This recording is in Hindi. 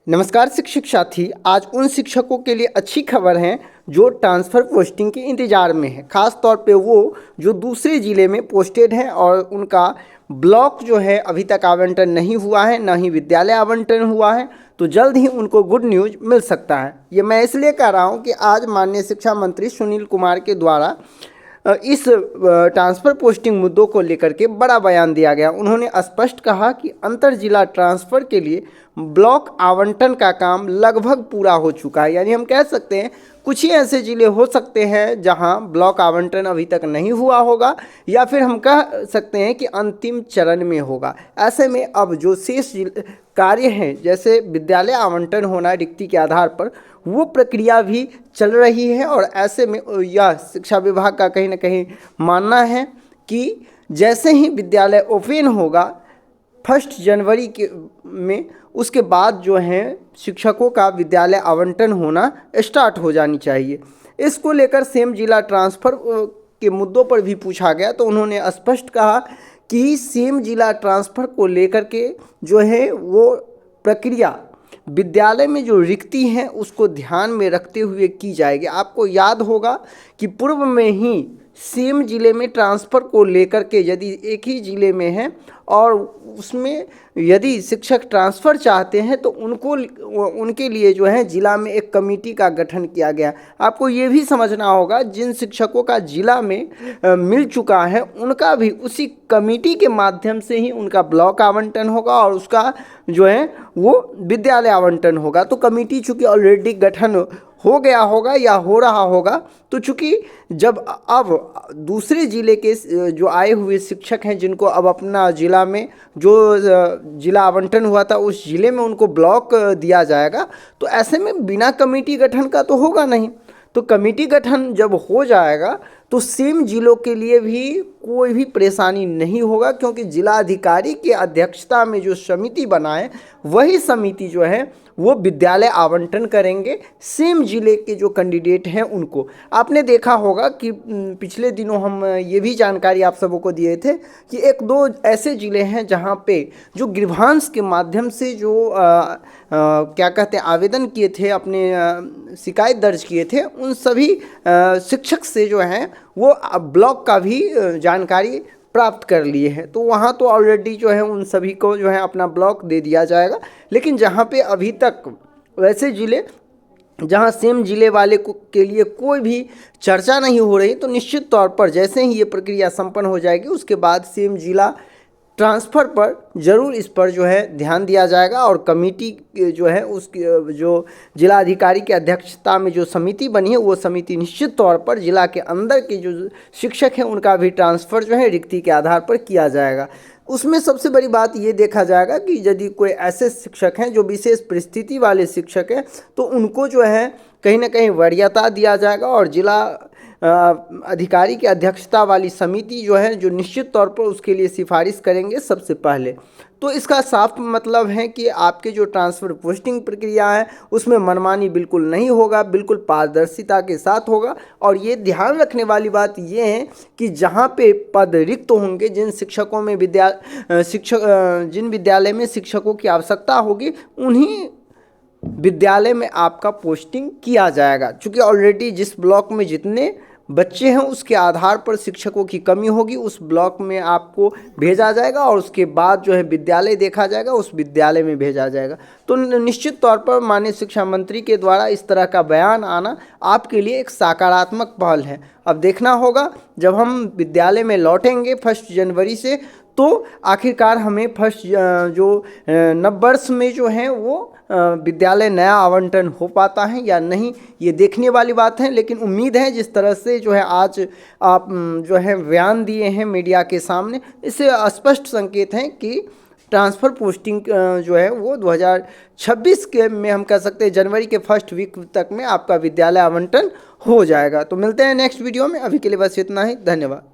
नमस्कार शिक्षक साथी। आज उन शिक्षकों के लिए अच्छी खबर है जो ट्रांसफ़र पोस्टिंग के इंतज़ार में है। ख़ास तौर पे वो जो दूसरे ज़िले में पोस्टेड हैं और उनका ब्लॉक जो है अभी तक आवंटन नहीं हुआ है, ना ही विद्यालय आवंटन हुआ है। तो जल्द ही उनको गुड न्यूज़ मिल सकता है। ये मैं इसलिए कह रहा हूँ कि आज माननीय शिक्षा मंत्री सुनील कुमार के द्वारा इस ट्रांसफ़र पोस्टिंग मुद्दों को लेकर के बड़ा बयान दिया गया। उन्होंने स्पष्ट कहा कि अंतर जिला ट्रांसफ़र के लिए ब्लॉक आवंटन का काम लगभग पूरा हो चुका है। यानी हम कह सकते हैं कुछ ही ऐसे ज़िले हो सकते हैं जहां ब्लॉक आवंटन अभी तक नहीं हुआ होगा, या फिर हम कह सकते हैं कि अंतिम चरण में होगा। ऐसे में अब जो शेष कार्य हैं, जैसे विद्यालय आवंटन होना रिक्ति के आधार पर, वो प्रक्रिया भी चल रही है। और ऐसे में यह शिक्षा विभाग का कहीं ना कहीं मानना है कि जैसे ही विद्यालय ओपन होगा 1 जनवरी में, उसके बाद जो है शिक्षकों का विद्यालय आवंटन होना स्टार्ट हो जानी चाहिए। इसको लेकर सेम जिला ट्रांसफ़र के मुद्दों पर भी पूछा गया तो उन्होंने स्पष्ट कहा कि सेम जिला ट्रांसफ़र को लेकर के जो है वो प्रक्रिया विद्यालय में जो रिक्ति है उसको ध्यान में रखते हुए की जाएगी। आपको याद होगा कि पूर्व में ही सेम ज़िले में ट्रांसफ़र को लेकर के यदि एक ही ज़िले में है और उसमें यदि शिक्षक ट्रांसफ़र चाहते हैं तो उनके लिए जो है ज़िला में एक कमेटी का गठन किया गया। आपको ये भी समझना होगा जिन शिक्षकों का ज़िला में मिल चुका है उनका भी उसी कमेटी के माध्यम से ही उनका ब्लॉक आवंटन होगा और उसका जो है वो विद्यालय आवंटन होगा। तो कमेटी चूँकि ऑलरेडी गठन हो गया होगा या हो रहा होगा, तो चूँकि जब अब दूसरे ज़िले के जो आए हुए शिक्षक हैं जिनको अब अपना ज़िला में जो ज़िला आवंटन हुआ था उस ज़िले में उनको ब्लॉक दिया जाएगा, तो ऐसे में बिना कमेटी गठन का तो होगा नहीं। तो कमेटी गठन जब हो जाएगा तो सेम ज़िलों के लिए भी कोई भी परेशानी नहीं होगा, क्योंकि जिलाधिकारी की अध्यक्षता में जो समिति बना है वही समिति जो है वो विद्यालय आवंटन करेंगे सेम ज़िले के जो कैंडिडेट हैं उनको। आपने देखा होगा कि पिछले दिनों हम ये भी जानकारी आप सबों को दिए थे कि 1-2 ऐसे ज़िले हैं जहां पे जो ग्रीवांस के माध्यम से जो क्या कहते हैं आवेदन किए थे, अपने शिकायत दर्ज किए थे, उन सभी शिक्षक से जो हैं वो ब्लॉक का भी जानकारी प्राप्त कर लिए हैं। तो वहाँ तो ऑलरेडी जो है उन सभी को जो है अपना ब्लॉक दे दिया जाएगा। लेकिन जहाँ पे अभी तक वैसे ज़िले जहाँ सेम ज़िले वाले के लिए कोई भी चर्चा नहीं हो रही, तो निश्चित तौर पर जैसे ही ये प्रक्रिया संपन्न हो जाएगी उसके बाद सेम ज़िला ट्रांसफ़र पर ज़रूर इस पर जो है ध्यान दिया जाएगा। और कमेटी जो है उसकी जो जिलाधिकारी की अध्यक्षता में जो समिति बनी है वो समिति निश्चित तौर पर ज़िला के अंदर के जो शिक्षक हैं उनका भी ट्रांसफ़र जो है रिक्ति के आधार पर किया जाएगा। उसमें सबसे बड़ी बात ये देखा जाएगा कि यदि कोई ऐसे शिक्षक हैं जो विशेष परिस्थिति वाले शिक्षक हैं तो उनको जो है कहीं ना कहीं वरीयता दिया जाएगा और जिला अधिकारी की अध्यक्षता वाली समिति जो है जो निश्चित तौर पर उसके लिए सिफारिश करेंगे सबसे पहले। तो इसका साफ मतलब है कि आपके जो ट्रांसफ़र पोस्टिंग प्रक्रिया है उसमें मनमानी बिल्कुल नहीं होगा, बिल्कुल पारदर्शिता के साथ होगा। और ये ध्यान रखने वाली बात ये है कि जहाँ पे पद रिक्त होंगे, जिन विद्यालय में शिक्षकों की आवश्यकता होगी उन्हीं विद्यालय में आपका पोस्टिंग किया जाएगा। चूँकि ऑलरेडी जिस ब्लॉक में जितने बच्चे हैं उसके आधार पर शिक्षकों की कमी होगी, उस ब्लॉक में आपको भेजा जाएगा और उसके बाद जो है विद्यालय देखा जाएगा, उस विद्यालय में भेजा जाएगा। तो निश्चित तौर पर माननीय शिक्षा मंत्री के द्वारा इस तरह का बयान आना आपके लिए एक सकारात्मक पहल है। अब देखना होगा जब हम विद्यालय में लौटेंगे 1 जनवरी से, तो आखिरकार हमें जो नववर्ष में जो है वो विद्यालय नया आवंटन हो पाता है या नहीं, ये देखने वाली बात है। लेकिन उम्मीद है जिस तरह से जो है आज आप जो है बयान दिए हैं मीडिया के सामने, इससे स्पष्ट संकेत हैं कि ट्रांसफ़र पोस्टिंग जो है वो 2026 के में हम कह सकते हैं जनवरी के 1st वीक तक में आपका विद्यालय आवंटन हो जाएगा। तो मिलते हैं नेक्स्ट वीडियो में, अभी के लिए बस इतना ही। धन्यवाद।